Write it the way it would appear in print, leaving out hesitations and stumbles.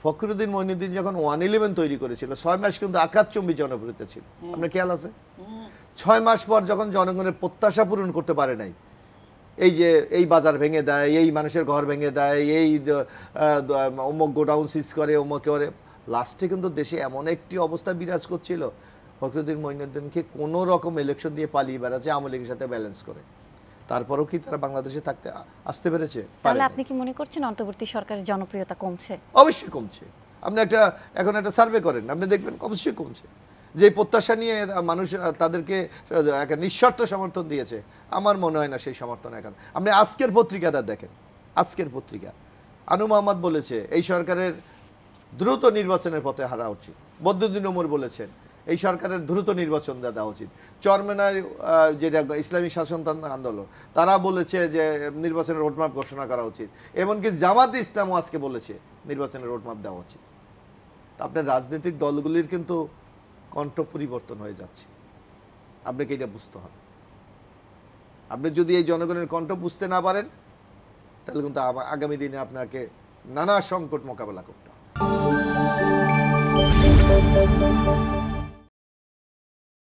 ফখরুদ্দিন মঈনুদ্দিন যখন 111 তৈরি করেছিল 6 মাস কিন্তু আকাশচুম্বী জনপ্রিয়তা ছিল, আপনার খেয়াল আছে? 6 মাস পর যখন জনগণের প্রত্যাশা পূরণ করতে পারে নাই, এই যে এই বাজার ভেঙে দেয়, এই মানুষের ঘর ভেঙে দেয়, এই অমুক গোডাউন সিজ করে, অমুক করে, লাস্টে কিন্তু দেশে এমন একটি অবস্থা বিরাজ করছিল, ফখরুদ্দিন মঈনুদ্দিনকে কোনো রকম ইলেকশন দিয়ে পালিয়ে বেড়াচ্ছে আওয়ামী লীগের সাথে ব্যালেন্স করে। তারপরেও কি তারা বাংলাদেশে থাকতে আসতে পেরেছে? তাহলে আপনি কি মনে করছেন অন্তর্বর্তী সরকারের জনপ্রিয়তা কমছে? অবশ্যই কমছে। আপনি এখন একটা সার্ভে করেন, আপনি দেখবেন অবশ্যই কমছে। যে প্রত্যাশা নিয়ে মানুষ তাদেরকে একটা নিঃশর্ত সমর্থন দিয়েছে, আমার মনে হয় না সেই সমর্থন এখন। আপনি আজকের পত্রিকাটা দেখেন, আজকের পত্রিকা আনু মোহাম্মদ বলেছে এই সরকারের দ্রুত নির্বাচনের পথে হারা উচিত, বদরুদ্দিন ওমর বলেছেন এই সরকারের দ্রুত নির্বাচন দেওয়া উচিত, চরমনার যেটা ইসলামী শাসনতন্ত্র আন্দোলন তারা বলেছে যে নির্বাচনের রোডম্যাপ ঘোষণা করা উচিত, এমনকি জামাত ইসলামও আজকে বলেছে নির্বাচনের রোডম্যাপ দেওয়া উচিত। আপনার রাজনৈতিক দলগুলির কিন্তু কণ্ঠ পরিবর্তন হয়ে যাচ্ছে, আপনাকে এটা বুঝতে হবে। আপনি যদি এই জনগণের কণ্ঠ বুঝতে না পারেন তাহলে কিন্তু আগামী দিনে আপনাকে নানা সংকট মোকাবেলা করতে হবে।